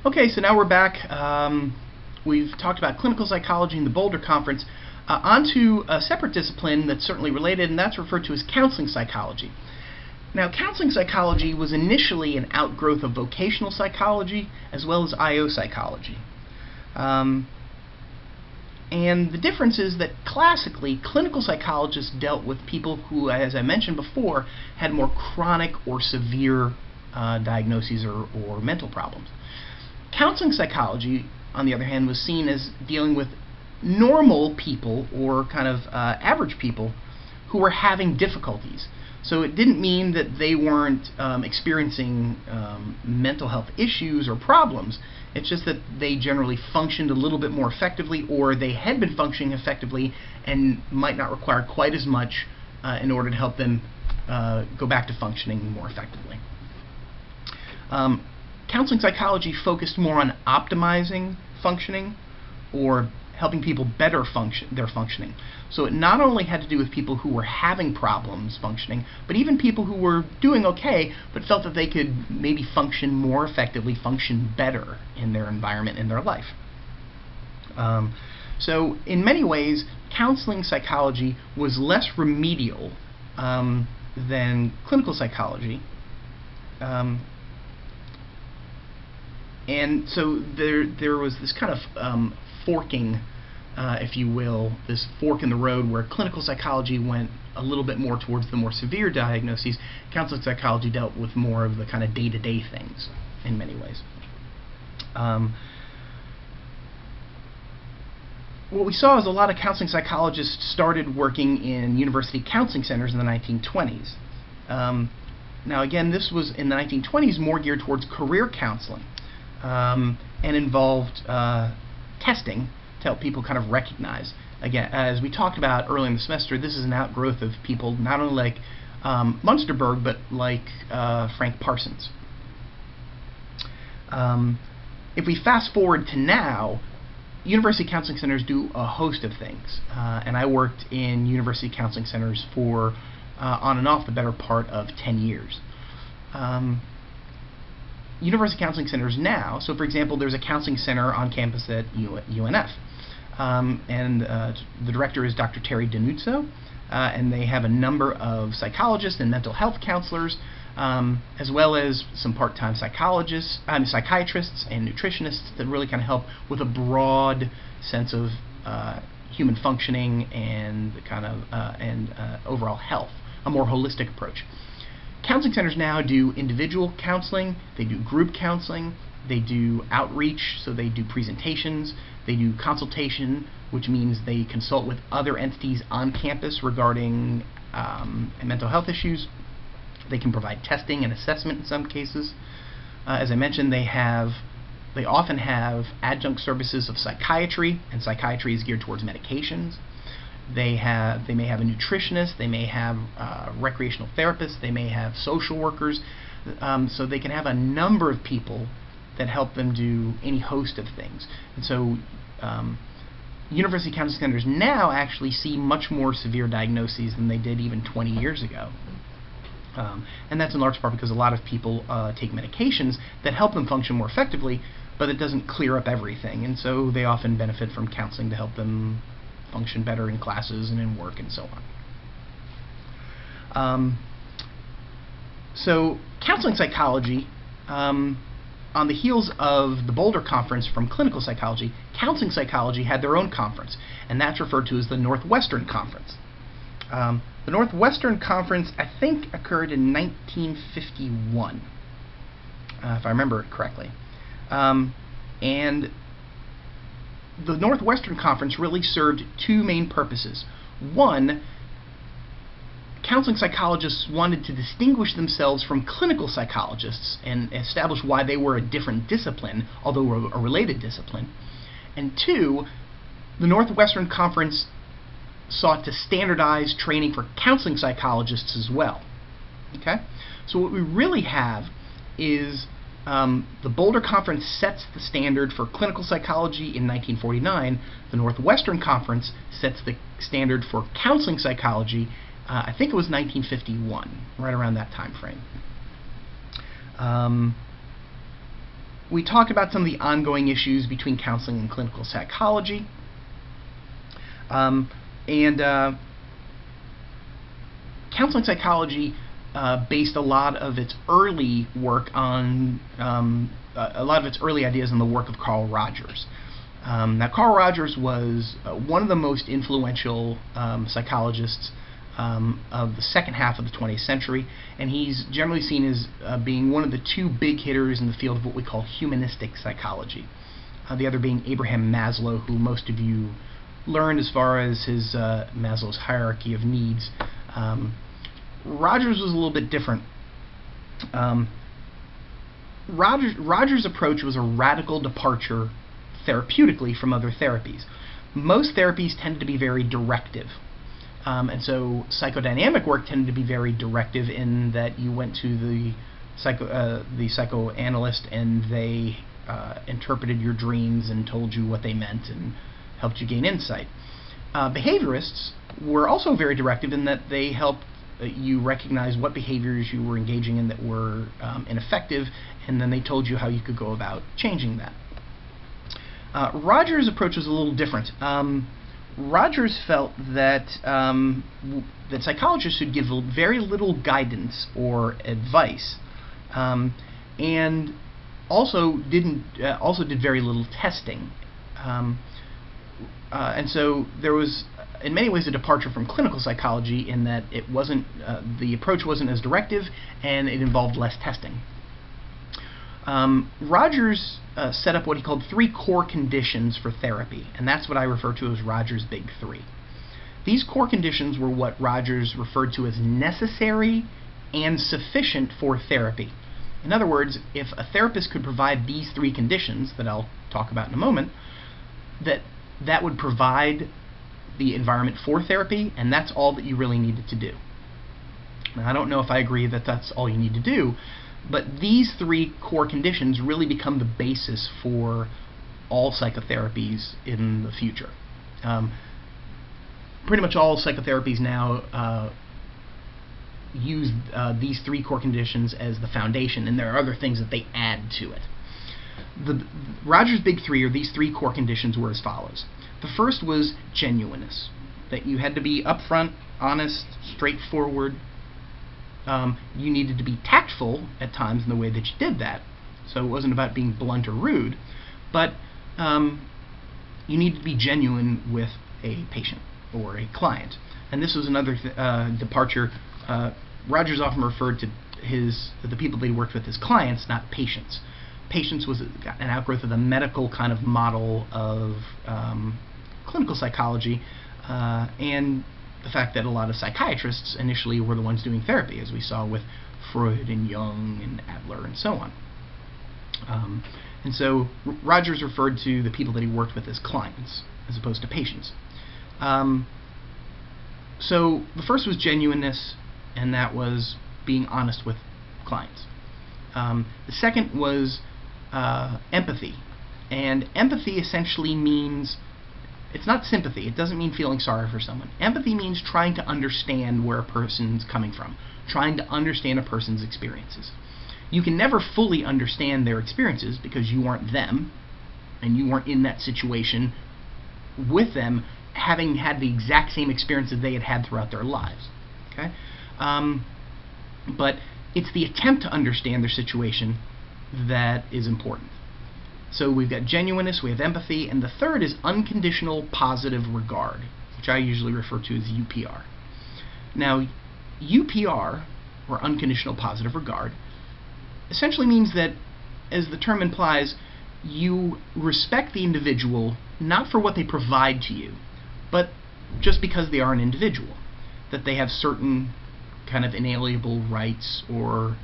Okay, so now we're back. We've talked about clinical psychology in the Boulder Conference. Onto a separate discipline that's certainly related, and that's referred to as counseling psychology. Now, counseling psychology was initially an outgrowth of vocational psychology as well as IO psychology. And the difference is that classically, clinical psychologists dealt with people who, as I mentioned before, had more chronic or severe diagnoses or mental problems. Counseling psychology, on the other hand, was seen as dealing with normal people or kind of average people who were having difficulties. So it didn't mean that they weren't experiencing mental health issues or problems. It's just that they generally functioned a little bit more effectively, or they had been functioning effectively and might not require quite as much in order to help them go back to functioning more effectively. Counseling psychology focused more on optimizing functioning or helping people better their functioning. So it not only had to do with people who were having problems functioning, but even people who were doing okay but felt that they could maybe function more effectively, function better in their environment, in their life. So in many ways, counseling psychology was less remedial than clinical psychology. And so there was this kind of forking, if you will, this fork in the road where clinical psychology went a little bit more towards the more severe diagnoses. Counseling psychology dealt with more of the kind of day-to-day things in many ways. What we saw is a lot of counseling psychologists started working in university counseling centers in the 1920s. Now again, this was in the 1920s more geared towards career counseling. And involved testing to help people kind of recognize. Again, as we talked about earlier in the semester, this is an outgrowth of people not only like Munsterberg, but like Frank Parsons. If we fast forward to now, university counseling centers do a host of things. And I worked in university counseling centers for on and off the better part of 10 years. University counseling centers now, so for example, there's a counseling center on campus at UNF, and the director is Dr. Terry Denuzzo, and they have a number of psychologists and mental health counselors, as well as some part-time psychologists, psychiatrists and nutritionists that really kind of help with a broad sense of human functioning and the kind of overall health, a more holistic approach. Counseling centers now do individual counseling, they do group counseling, they do outreach, so they do presentations, they do consultation, which means they consult with other entities on campus regarding mental health issues. They can provide testing and assessment in some cases. As I mentioned, they often have adjunct services of psychiatry, and psychiatry is geared towards medications. They may have a nutritionist, they may have recreational therapists, they may have social workers, so they can have a number of people that help them do any host of things. And so university counseling centers now actually see much more severe diagnoses than they did even 20 years ago. And that's in large part because a lot of people take medications that help them function more effectively, but it doesn't clear up everything, and so they often benefit from counseling to help them function better in classes and in work and so on. So counseling psychology, on the heels of the Boulder Conference from clinical psychology, counseling psychology had their own conference, and that's referred to as the Northwestern Conference. The Northwestern Conference, I think, occurred in 1951, if I remember it correctly. And the Northwestern Conference really served two main purposes. One, counseling psychologists wanted to distinguish themselves from clinical psychologists and establish why they were a different discipline, although a related discipline. And two, the Northwestern Conference sought to standardize training for counseling psychologists as well. Okay? So what we really have is the Boulder Conference sets the standard for clinical psychology in 1949. The Northwestern Conference sets the standard for counseling psychology, I think it was 1951, right around that time frame. we talked about some of the ongoing issues between counseling and clinical psychology. Counseling psychology based a lot of its early work on a lot of its early ideas on the work of Carl Rogers. Now, Carl Rogers was one of the most influential psychologists of the second half of the 20th century, and he's generally seen as being one of the two big hitters in the field of what we call humanistic psychology. The other being Abraham Maslow, who most of you learned as far as his Maslow's hierarchy of needs. Rogers was a little bit different. Rogers' approach was a radical departure therapeutically from other therapies. Most therapies tended to be very directive. And so psychodynamic work tended to be very directive in that you went to the psychoanalyst and they interpreted your dreams and told you what they meant and helped you gain insight. Behaviorists were also very directive in that they helped you recognize what behaviors you were engaging in that were ineffective, and then they told you how you could go about changing that. Rogers' approach was a little different. Rogers felt that that psychologists should give very little guidance or advice, and also did very little testing, and so there was, in many ways, a departure from clinical psychology in that it wasn't the approach wasn't as directive and it involved less testing. Rogers set up what he called 3 core conditions for therapy, and that's what I refer to as Rogers' Big 3. These core conditions were what Rogers referred to as necessary and sufficient for therapy. In other words, if a therapist could provide these 3 conditions that I'll talk about in a moment, that would provide the environment for therapy, and that's all that you really needed to do. Now, I don't know if I agree that that's all you need to do, but these 3 core conditions really become the basis for all psychotherapies in the future. Pretty much all psychotherapies now use these 3 core conditions as the foundation, and there are other things that they add to it. Rogers' Big 3, or these 3 core conditions, were as follows. The first was genuineness, that you had to be upfront, honest, straightforward. You needed to be tactful at times in the way that you did that, so it wasn't about being blunt or rude, but you needed to be genuine with a patient or a client. And this was another departure. Rogers often referred to the people that he worked with as clients, not patients. Patients was an outgrowth of the medical kind of model of clinical psychology, and the fact that a lot of psychiatrists initially were the ones doing therapy, as we saw with Freud and Jung and Adler and so on. And so Rogers referred to the people that he worked with as clients as opposed to patients. So the first was genuineness, and that was being honest with clients. The second was empathy, and empathy essentially means, it's not sympathy. It doesn't mean feeling sorry for someone. Empathy means trying to understand where a person's coming from, trying to understand a person's experiences. You can never fully understand their experiences because you aren't them, and you weren't in that situation with them, having had the exact same experiences they had had throughout their lives. Okay, but it's the attempt to understand their situation that is important. So we've got genuineness, we have empathy, and the third is unconditional positive regard, which I usually refer to as UPR. Now, UPR, or unconditional positive regard, essentially means that, as the term implies, you respect the individual not for what they provide to you, but just because they are an individual, that they have certain kind of inalienable rights, or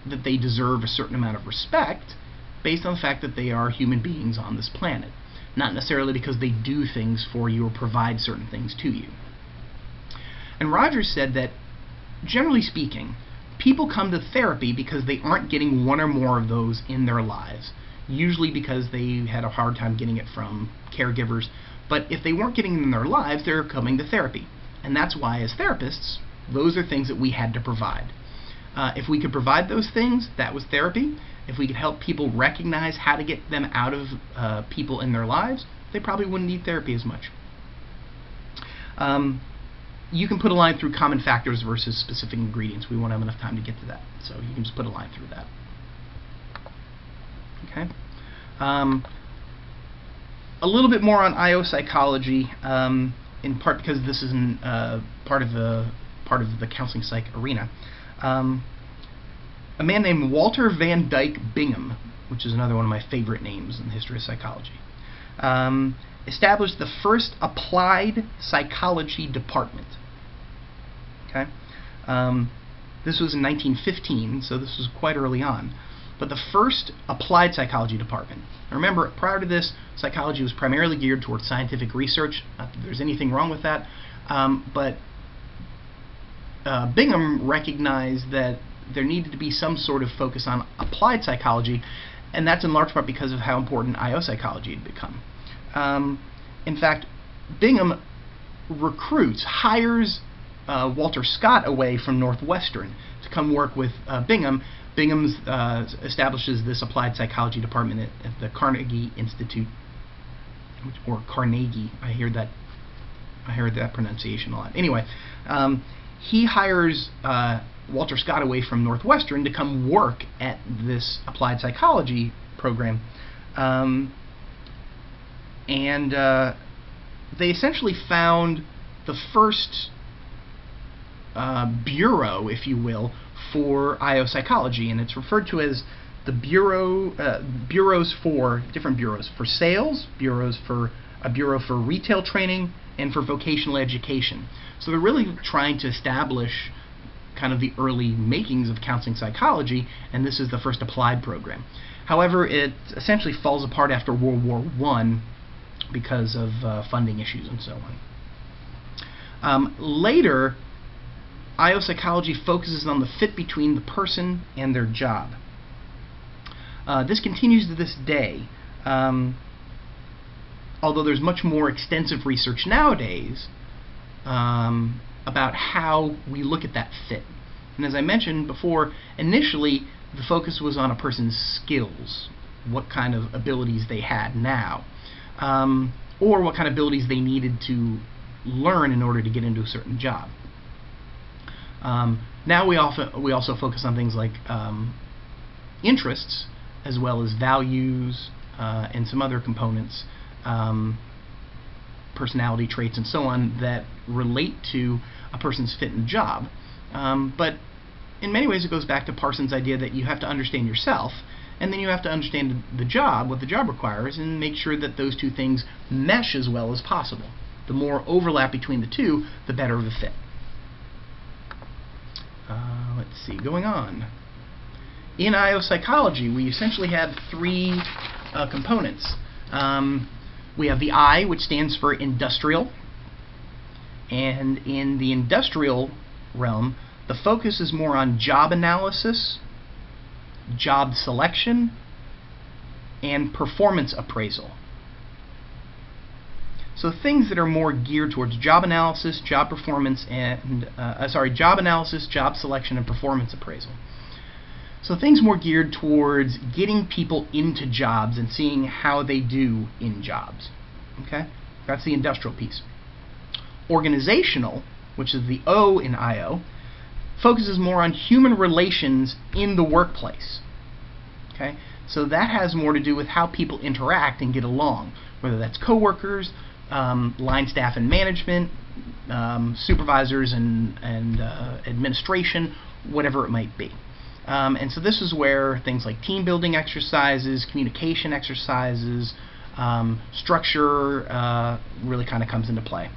that they deserve a certain amount of respect based on the fact that they are human beings on this planet, not necessarily because they do things for you or provide certain things to you. And Rogers said that, generally speaking, people come to therapy because they aren't getting one or more of those in their lives, usually because they had a hard time getting it from caregivers, but if they weren't getting it in their lives, they're coming to therapy. And that's why, as therapists, those are things that we had to provide. If we could provide those things, that was therapy. if we could help people recognize how to get them out of people in their lives, they probably wouldn't need therapy as much. You can put a line through common factors versus specific ingredients. We won't have enough time to get to that, so you can just put a line through that. Okay. A little bit more on IO psychology, in part because this is part of the counseling psych arena. A man named Walter Van Dyke Bingham, which is another one of my favorite names in the history of psychology, established the first applied psychology department. Okay, this was in 1915, so this was quite early on. But the first applied psychology department. Now remember, prior to this, psychology was primarily geared towards scientific research. Not that there's anything wrong with that, but Bingham recognized that there needed to be some sort of focus on applied psychology, and that's in large part because of how important IO psychology had become. In fact, Bingham hires Walter Scott away from Northwestern to come work with Bingham. Bingham establishes this applied psychology department at the Carnegie Institute, or Carnegie. I heard that pronunciation a lot. Anyway, he hires Walter Scott away from Northwestern to come work at this applied psychology program, and they essentially found the first bureau, if you will, for IO psychology, and it's referred to as the bureaus for different bureaus for sales, a bureau for retail training, and for vocational education. So they're really trying to establish kind of the early makings of counseling psychology, and this is the first applied program. However, it essentially falls apart after World War I because of funding issues and so on. Later, IO psychology focuses on the fit between the person and their job. This continues to this day, although there's much more extensive research nowadays about how we look at that fit. And as I mentioned before, initially the focus was on a person's skills, what kind of abilities they had now, or what kind of abilities they needed to learn in order to get into a certain job. Now we also focus on things like interests, as well as values and some other components, personality traits and so on, that relate to a person's fit in a job. But in many ways it goes back to Parsons' idea that you have to understand yourself, and then you have to understand the job, what the job requires, and make sure that those two things mesh as well as possible. The more overlap between the two, the better the fit. Let's see, going on. In IO psychology, we essentially have three components. We have the I, which stands for industrial, and in the industrial realm, the focus is more on job analysis, job selection, and performance appraisal. So things that are more geared towards job analysis, job performance, and job analysis, job selection, and performance appraisal. So things more geared towards getting people into jobs and seeing how they do in jobs. Okay, that's the industrial piece. Organizational, which is the O in IO, focuses more on human relations in the workplace. Okay, so that has more to do with how people interact and get along, whether that's coworkers, line staff and management, supervisors and administration, whatever it might be. And so this is where things like team building exercises, communication exercises, structure really kind of comes into play.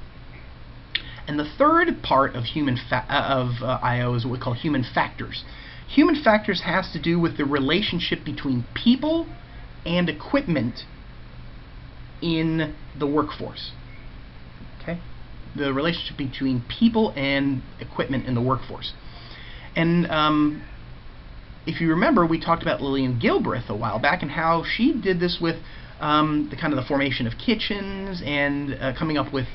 And the third part of IO is what we call human factors. Human factors has to do with the relationship between people and equipment in the workforce. Okay? The relationship between people and equipment in the workforce. And if you remember, we talked about Lillian Gilbreth a while back and how she did this with the formation of kitchens and coming up with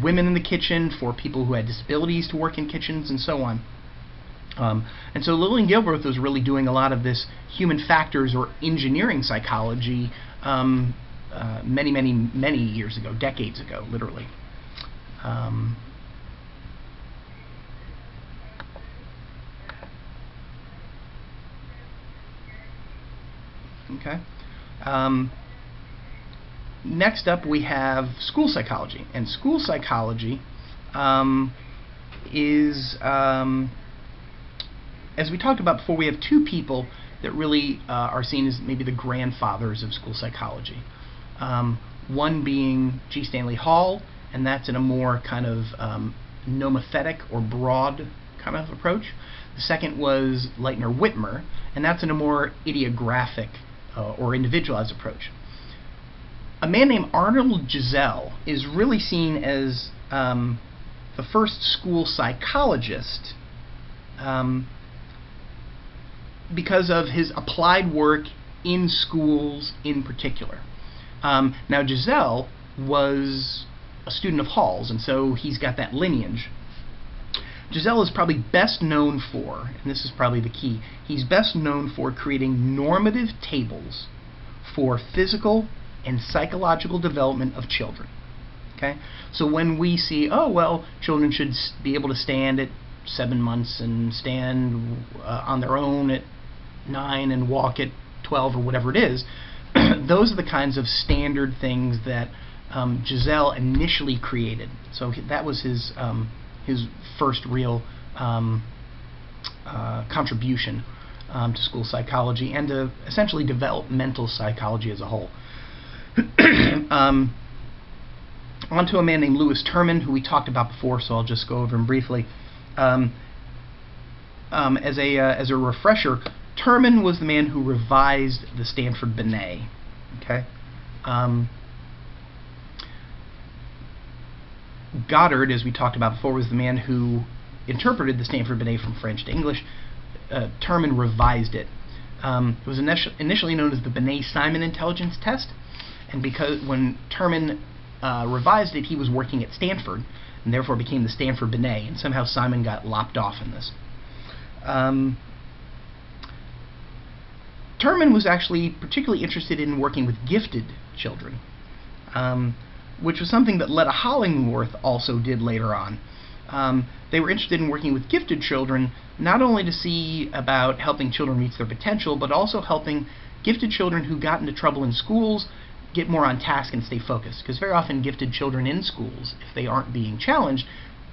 women in the kitchen, for people who had disabilities to work in kitchens, and so on. And so Lillian Gilbreth was really doing a lot of this human factors or engineering psychology many years ago, decades ago, literally. Okay. Next up, we have school psychology, and school psychology is, as we talked about before, we have two people that really are seen as maybe the grandfathers of school psychology. One being G. Stanley Hall, and that's in a more kind of nomothetic or broad kind of approach. The second was Leitner Whitmer, and that's in a more idiographic or individualized approach. A man named Arnold Giselle is really seen as the first school psychologist because of his applied work in schools in particular. Now Giselle was a student of Hall's, and so he's got that lineage. Giselle is probably best known for, and this is probably the key, he's best known for creating normative tables for physical and psychological development of children. Okay? So when we see, oh, well, children should be able to stand at 7 months and stand on their own at 9 and walk at 12 or whatever it is, those are the kinds of standard things that Giselle initially created. So that was his first real contribution to school psychology and to essentially developmental psychology as a whole. On to a man named Lewis Terman, who we talked about before, so I'll just go over him briefly. As a refresher, Terman was the man who revised the Stanford Binet. Okay. Goddard, as we talked about before, was the man who interpreted the Stanford Binet from French to English. Terman revised it. It was initially known as the Binet-Simon intelligence test, and because when Terman revised it, he was working at Stanford, and therefore became the Stanford Binet, and somehow Simon got lopped off in this. Terman was actually particularly interested in working with gifted children, which was something that Letta Hollingworth also did later on. They were interested in working with gifted children, not only to see about helping children reach their potential, but also helping gifted children who got into trouble in schools get more on task and stay focused. Because very often gifted children in schools, if they aren't being challenged,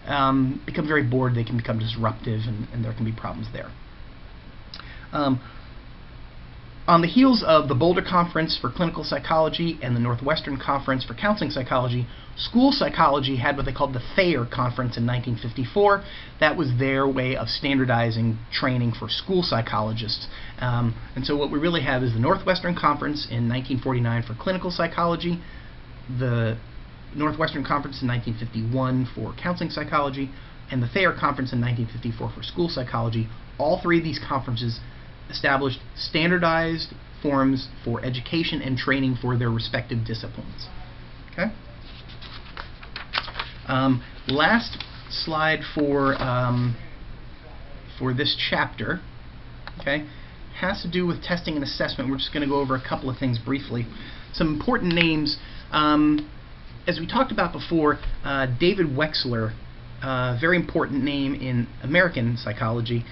become very bored, they can become disruptive, and there can be problems there. On the heels of the Boulder Conference for Clinical Psychology and the Northwestern Conference for Counseling Psychology, school psychology had what they called the Thayer Conference in 1954. That was their way of standardizing training for school psychologists. And so what we really have is the Northwestern Conference in 1949 for clinical psychology, the Northwestern Conference in 1951 for counseling psychology, and the Thayer Conference in 1954 for school psychology. All three of these conferences established standardized forms for education and training for their respective disciplines. Okay. Last slide for this chapter, okay, has to do with testing and assessment. We're just going to go over a couple of things briefly. Some important names. As we talked about before, David Wexler, very important name in American psychology.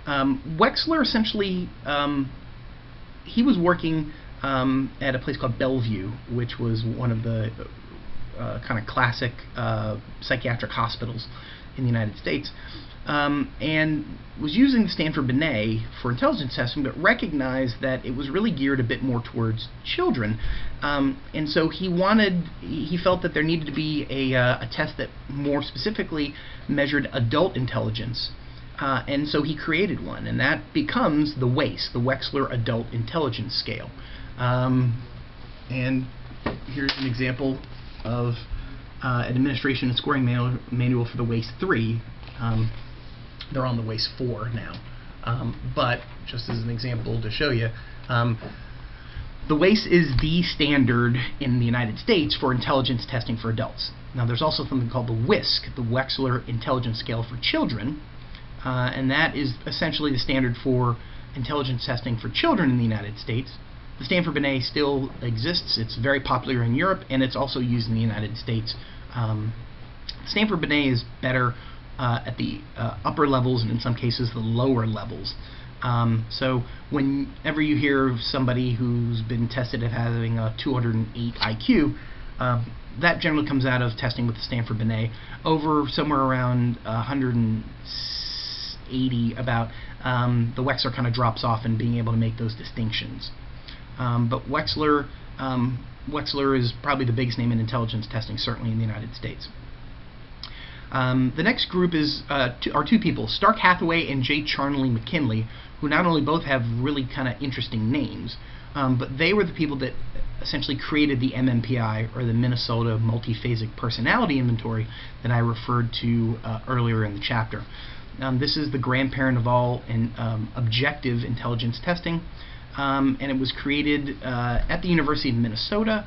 Wexler essentially, he was working at a place called Bellevue, which was one of the kind of classic psychiatric hospitals in the United States, and was using the Stanford Binet for intelligence testing, but recognized that it was really geared a bit more towards children, and so he felt that there needed to be a test that more specifically measured adult intelligence. And so he created one, and that becomes the WAIS, the Wexler Adult Intelligence Scale. And here's an example of an administration and scoring manual for the WAIS 3. They're on the WAIS 4 now. But just as an example to show you, the WAIS is the standard in the United States for intelligence testing for adults. Now there's also something called the WISC, the Wechsler Intelligence Scale for Children, and that is essentially the standard for intelligence testing for children in the United States. The Stanford-Binet still exists. It's very popular in Europe, and it's also used in the United States. Stanford-Binet is better at the upper levels, and in some cases the lower levels. So whenever you hear somebody who's been tested at having a 208 IQ, that generally comes out of testing with the Stanford-Binet. Over somewhere around 180 about, the Wechsler kind of drops off in being able to make those distinctions. But Wechsler is probably the biggest name in intelligence testing, certainly in the United States. The next group are two people, Stark Hathaway and J. Charnley McKinley, who not only both have really kind of interesting names, but they were the people that essentially created the MMPI, or the Minnesota Multiphasic Personality Inventory, that I referred to earlier in the chapter. This is the grandparent of all objective intelligence testing, and it was created at the University of Minnesota,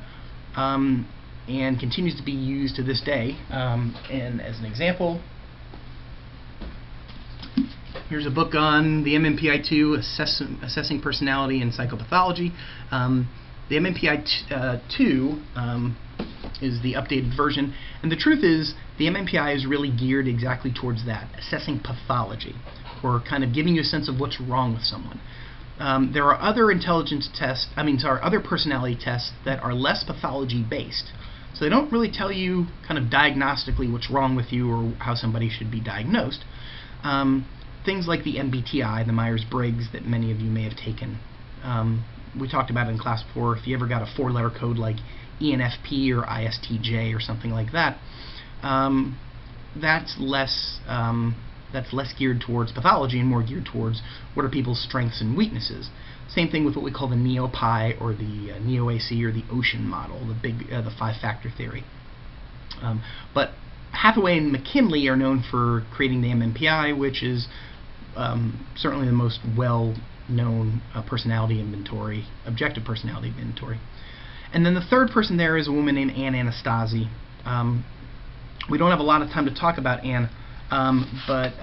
and continues to be used to this day. And as an example, here's a book on the MMPI-2, Assessing Personality and Psychopathology. The MMPI-2 is the updated version, and the truth is the MMPI is really geared exactly towards that, assessing pathology, or kind of giving you a sense of what's wrong with someone. There are other other personality tests that are less pathology-based. So they don't really tell you kind of diagnostically what's wrong with you or how somebody should be diagnosed. Things like the MBTI, the Myers-Briggs, that many of you may have taken. We talked about it in class before. If you ever got a 4-letter code like ENFP or ISTJ or something like that, that's less geared towards pathology and more geared towards what are people's strengths and weaknesses. Same thing with what we call the NeoPi, or the NeoAC, or the Ocean model, the 5-factor theory. But Hathaway and McKinley are known for creating the MMPI, which is certainly the most well-known personality inventory, objective personality inventory. And then the third person there is a woman named Ann Anastasi. We don't have a lot of time to talk about Ann, but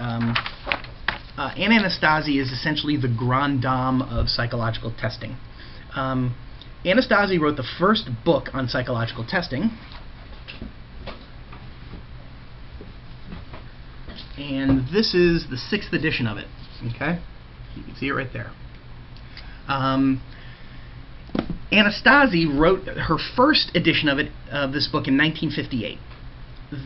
Ann Anastasi is essentially the grande dame of psychological testing. Anastasi wrote the first book on psychological testing, and this is the 6th edition of it. Okay, you can see it right there. Anastasi wrote her first edition of this book in 1958.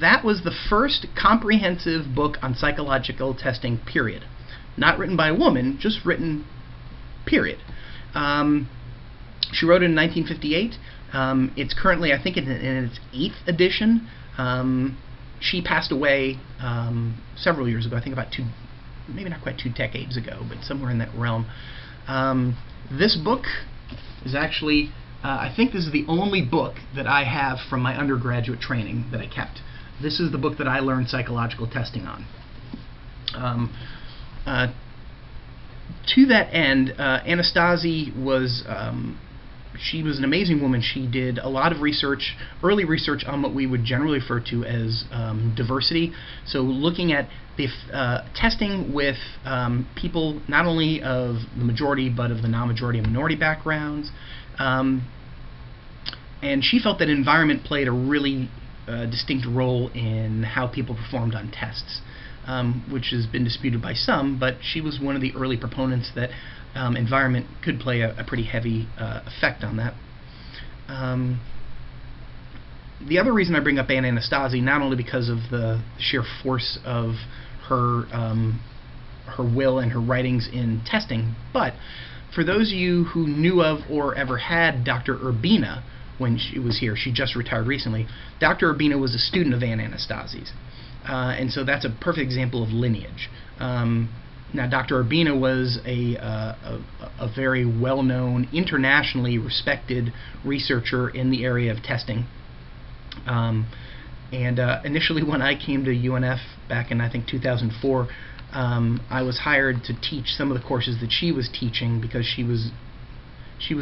That was the first comprehensive book on psychological testing, period. Not written by a woman, just written, period. She wrote it in 1958. It's currently, I think, in its 8th edition. She passed away several years ago, I think about maybe not quite 2 decades ago, but somewhere in that realm. This book is actually, I think this is the only book that I have from my undergraduate training that I kept. This is the book that I learned psychological testing on. To that end, Anastasi was she was an amazing woman. She did a lot of research, early research, on what we would generally refer to as diversity. So looking at the testing with people not only of the majority but of the non-majority and minority backgrounds. And she felt that environment played a really distinct role in how people performed on tests, which has been disputed by some, but she was one of the early proponents that environment could play a pretty heavy effect on that. The other reason I bring up Ann Anastasi, not only because of the sheer force of her will and her writings in testing, but for those of you who knew of or ever had Dr. Urbina when she was here, she just retired recently. Dr. Urbina was a student of Ann Anastasi's, and so that's a perfect example of lineage. Now, Dr. Urbina was a very well-known, internationally respected researcher in the area of testing. Initially, when I came to UNF back in, I think, 2004, I was hired to teach some of the courses that she was teaching, because she was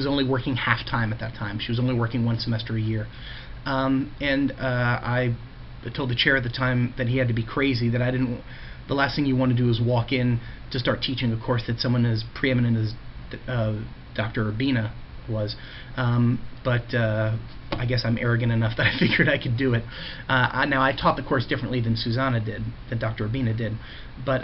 only working half-time at that time. She was only working 1 semester a year. I told the chair at the time that he had to be crazy, that the last thing you want to do is walk in to start teaching a course that someone as preeminent as Dr. Urbina was. But I guess I'm arrogant enough that I figured I could do it. Now, I taught the course differently than Susanna did, than Dr. Urbina did. But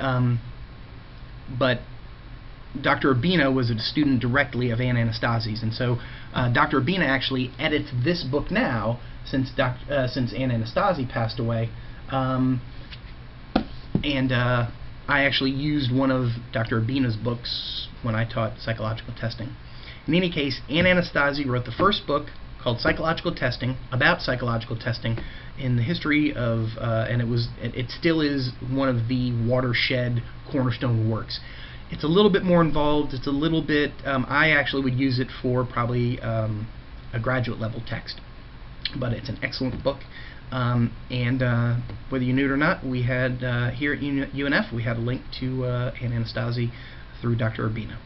Dr. Urbina was a student directly of Ann Anastasi's, and so Dr. Urbina actually edits this book now, since Ann Anastasi passed away, and I actually used one of Dr. Urbina's books when I taught psychological testing. In any case, Ann Anastasi wrote the first book called Psychological Testing, about psychological testing in the history of, and it still is one of the watershed cornerstone works. It's a little bit more involved. It's a little bit, I actually would use it for probably a graduate level text, but it's an excellent book. And whether you knew it or not, we had here at UNF, we had a link to Ann Anastasi through Dr. Urbina.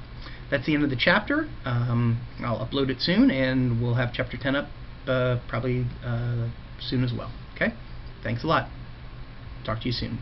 That's the end of the chapter. I'll upload it soon, and we'll have chapter 10 up probably soon as well. Okay? Thanks a lot. Talk to you soon.